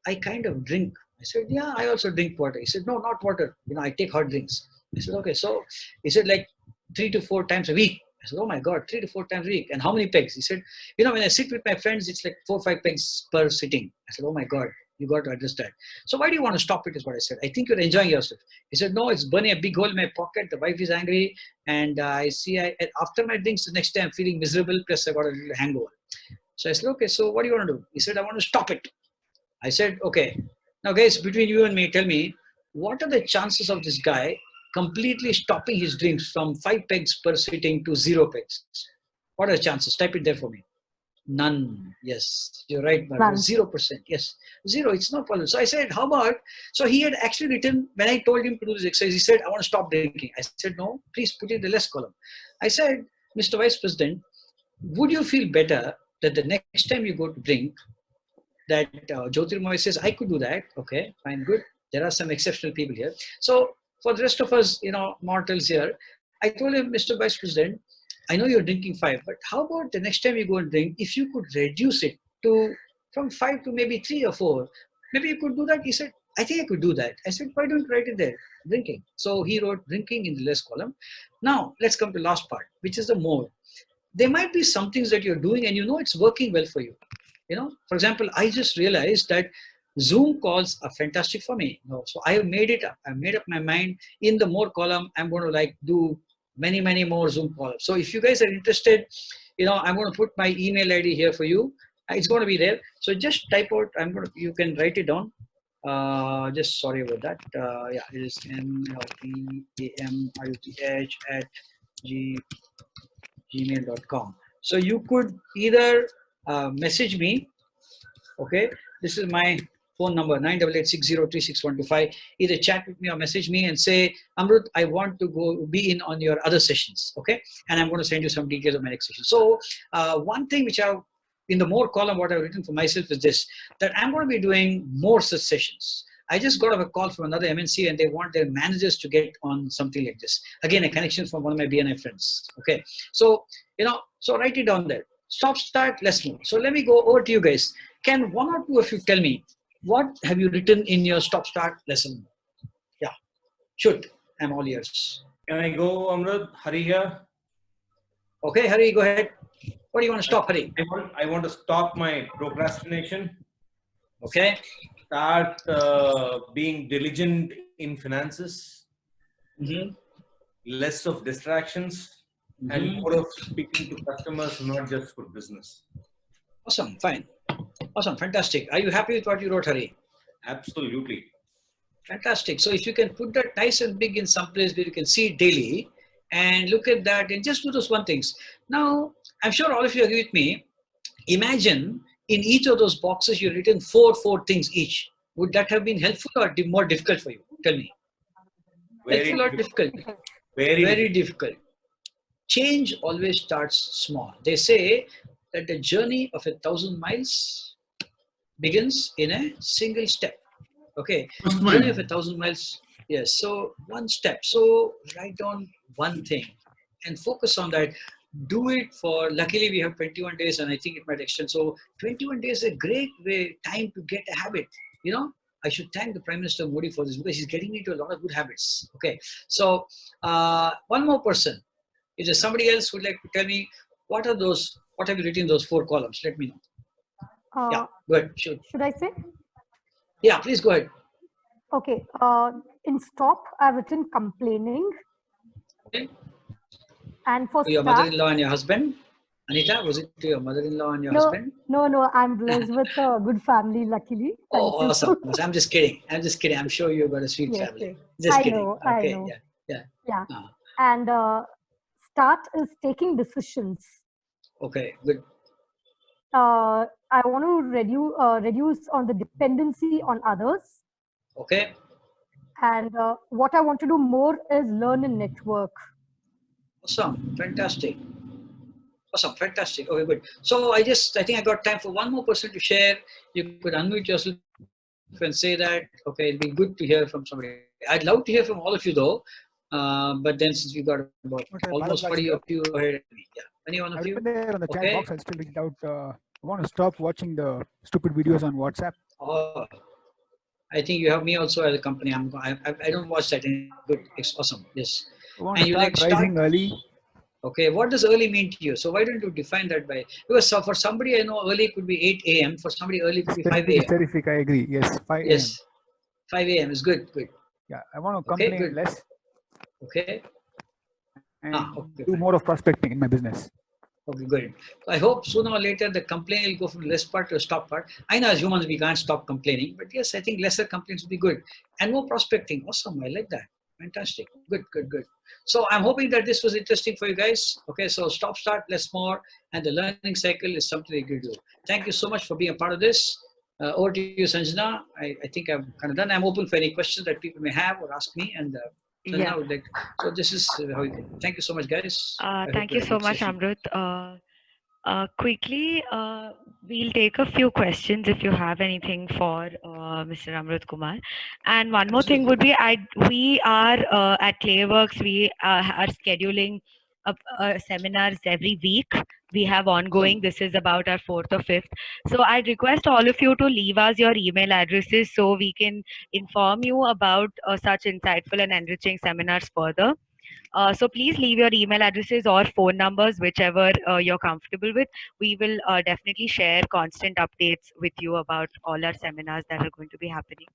I kind of drink. I said, yeah, I also drink water. He said, no, not water. I take hot drinks. I said, okay. So he said, like 3 to 4 times a week. I said, oh my God, 3 to 4 times a week. And how many pegs? He said, when I sit with my friends, it's like 4 or 5 pegs per sitting. I said, oh my God, you got to address that. So why do you want to stop it is what I said. I think you're enjoying yourself. He said, no, it's burning a big hole in my pocket. The wife is angry. And after my drinks, the next day I'm feeling miserable. Plus I got a little hangover. So I said, okay, so what do you want to do? He said, I want to stop it. I said, okay. Now guys, between you and me, tell me, what are the chances of this guy completely stopping his drinks from 5 pegs per sitting to 0 pegs? What are the chances? Type it there for me. None. Yes, you're right. 0%. Yes, 0. It's not possible. So I said, how about, so he had actually written, when I told him to do this exercise, he said, I want to stop drinking. I said, no, please put it in the less column. I said, Mr. Vice President, would you feel better that the next time you go to drink, that Jyotirmoy says, I could do that. Okay, fine, good. There are some exceptional people here. So for the rest of us, mortals here, I told him, Mr. Vice President, I know you're drinking 5, but how about the next time you go and drink, if you could reduce it from 5 to maybe 3 or 4, maybe you could do that. He said, I think I could do that. I said, why don't you write it there? Drinking. So he wrote drinking in the less column. Now let's come to the last part, which is the more. There might be some things that you're doing and it's working well for you. For example, I just realized that Zoom calls are fantastic for me. So I have made it up. I made up my mind. In the more column, I'm going to do many, many more Zoom calls. So if you guys are interested, I'm going to put my email ID here for you. It's going to be there. So just type out. You can write it down. Just sorry about that. Yeah, it is mlpamruth@gmail.com. So you could either message me. Okay, this is my phone number 9886036125. Either chat with me or message me and say, Amruth, I want to go be in on your other sessions. Okay, and I'm going to send you some details of my next session. So one thing which I've in the more column, what I've written for myself is this, that I'm going to be doing more such sessions. I just got a call from another MNC and they want their managers to get on something like this. Again, a connection from one of my BNI friends. Okay, so so write it down there. Stop, start, let's move. So let me go over to you guys. Can one or two of you tell me what have you written in your stop, start, lesson? Yeah, shoot, I'm all ears. Can I go, Amruth? Hari here. Okay, Hari, go ahead. What do you want to stop, Hari? I want to stop my procrastination. Okay. Start being diligent in finances. Less of distractions and more of speaking to customers, not just for business. Awesome, fine. Awesome, fantastic. Are you happy with what you wrote, Hari? Absolutely. Fantastic. So if you can put that nice and big in some place where you can see it daily and look at that and just do those one things. Now, I'm sure all of you agree with me. Imagine in each of those boxes you've written four things each. Would that have been helpful or more difficult for you? Tell me. Helpful or difficult? Very difficult. Change always starts small. They say that the journey of 1,000 miles begins in a single step. Okay, journey of 1,000 miles. Yes, so one step. So write down one thing and focus on that. Do it for, luckily we have 21 days and I think it might extend. So 21 days is a great time to get a habit. I should thank the Prime Minister Modi for this because he's getting me to a lot of good habits. Okay, so one more person. Is there somebody else who would like to tell me what have you written in those 4 columns? Let me know. Yeah, go ahead. Should I say? Yeah, please go ahead. Okay. In stop, I've written complaining. Okay. And for to your mother-in-law and your husband? Anita, was it to your mother-in-law and your husband? No. I'm blessed with a good family, luckily. Oh, awesome. I'm just kidding. I'm sure you've got a sweet family. Just kidding. Okay. I know. Yeah. And start is taking decisions. Okay, good. I want to reduce on the dependency on others. Okay. And what I want to do more is learn and network. Awesome. Fantastic. Awesome. Fantastic. Okay, good. So I think I got time for one more person to share. You could unmute yourself and say that. Okay, it'd be good to hear from somebody. I'd love to hear from all of you though. But then since we got about almost 40 of you ahead, yeah. Any one of you? There on the chat box, I'll still read it out. I want to stop watching the stupid videos on WhatsApp. Oh, I think you have me also as a company. I don't watch that. Good. It's awesome. Yes. And you like rising early. Okay. What does early mean to you? So why don't you define that by? Because for somebody I know early could be 8 a.m. For somebody early could be 5 a.m. Terrific. I agree. Yes. 5 a.m. Yes. 5 a.m. is good. Good. Yeah. I want to complain less. Okay. And do more of prospecting in my business. Okay, good. So I hope sooner or later the complaint will go from the less part to the stop part. I know as humans we can't stop complaining, but yes, I think lesser complaints will be good. And more prospecting. Awesome. I like that. Fantastic. Good. So I'm hoping that this was interesting for you guys. Okay, so stop, start, less, more, and the learning cycle is something you can do. Thank you so much for being a part of this. Over to you, Sanjana. I think I'm kind of done. I'm open for any questions that people may have or ask me. And yeah. So this is how you can. Thank you so much, guys. Thank you so much, Amruth. Quickly, we'll take a few questions if you have anything for Mr. Amruth Kumar. And one more thing would be, we are at Clayworks, we are scheduling seminars every week. We have ongoing. This is about our 4th or 5th. So I request all of you to leave us your email addresses so we can inform you about such insightful and enriching seminars further. So please leave your email addresses or phone numbers, whichever you're comfortable with. We will definitely share constant updates with you about all our seminars that are going to be happening.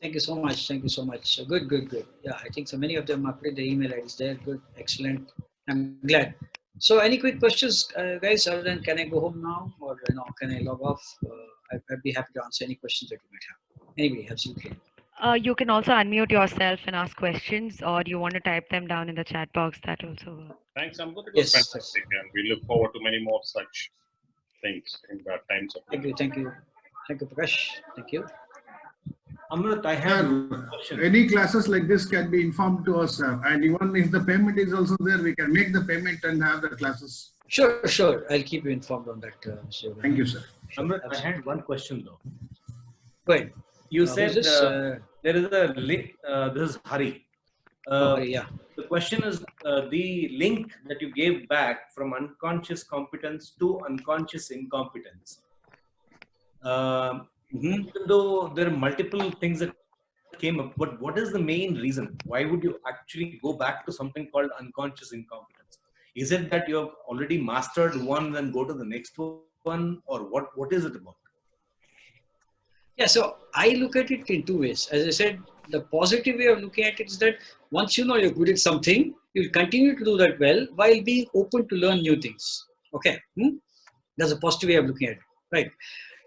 Thank you so much. Thank you so much. Good. Yeah, I think so many of them are putting the email IDs there. Good, excellent. I'm glad. So any quick questions, guys, other than can I go home now, or can I log off? I'd be happy to answer any questions that you might have. Anyway, absolutely. You can also unmute yourself and ask questions, or you want to type them down in the chat box. That also works. Thanks, Amruth. It Yes, was fantastic, and we look forward to many more such things in the times of. Thank you, Prakash. Thank you. Amruth, I have a question. Any classes like this can be informed to us, and even if the payment is also there, we can make the payment and have the classes. Sure. I'll keep you informed on that. Thank you, sir. Amruth, I had one question though. Go ahead. You said there is a link. This is Hari. Yeah. The question is the link that you gave back from unconscious competence to unconscious incompetence. Even though there are multiple things that came up, but what is the main reason? Why would you actually go back to something called unconscious incompetence? Is it that you have already mastered one and go to the next one, or what is it about? Yeah, so I look at it in two ways. As I said, the positive way of looking at it is that once you know you're good at something, you'll continue to do that well while being open to learn new things. Okay, that's a positive way of looking at it, right?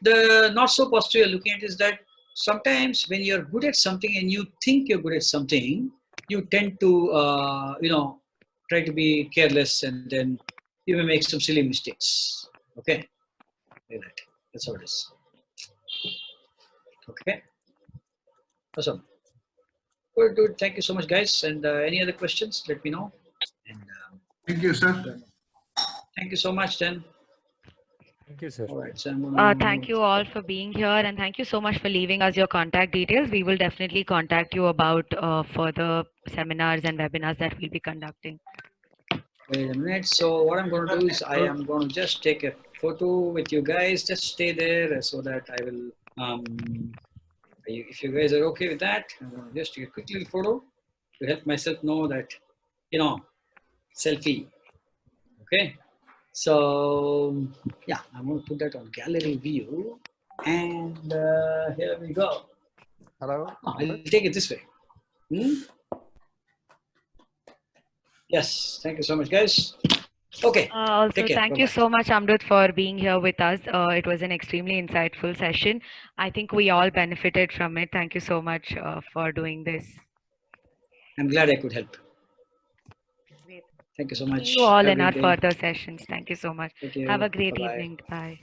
The not so positive way of looking at it is that sometimes when you're good at something and you think you're good at something, you tend to, try to be careless, and then you may make some silly mistakes. Okay, like that. That's how it is. Okay. Awesome. Good. Thank you so much, guys. And any other questions, let me know. And thank you, sir. Thank you so much, then. Thank you, sir. All right. So thank you all for being here, and thank you so much for leaving us your contact details. We will definitely contact you about further seminars and webinars that we'll be conducting. Wait a minute. So what I'm going to do is I am going to just take a photo with you guys. Just stay there so that I will. If you guys are okay with that, I'm going to just take a quick little photo to help myself know that, selfie. Okay. So yeah, I'm going to put that on gallery view, and here we go. Hello. I'll take it this way. Yes. Thank you so much, guys. Okay. Also, thank you so much, Amruth, for being here with us. It was an extremely insightful session. I think we all benefited from it. Thank you so much for doing this. I'm glad I could help. Thank you so much. See you all in our further sessions. Thank you so much. Thank you. Have a great Bye-bye. evening. Bye.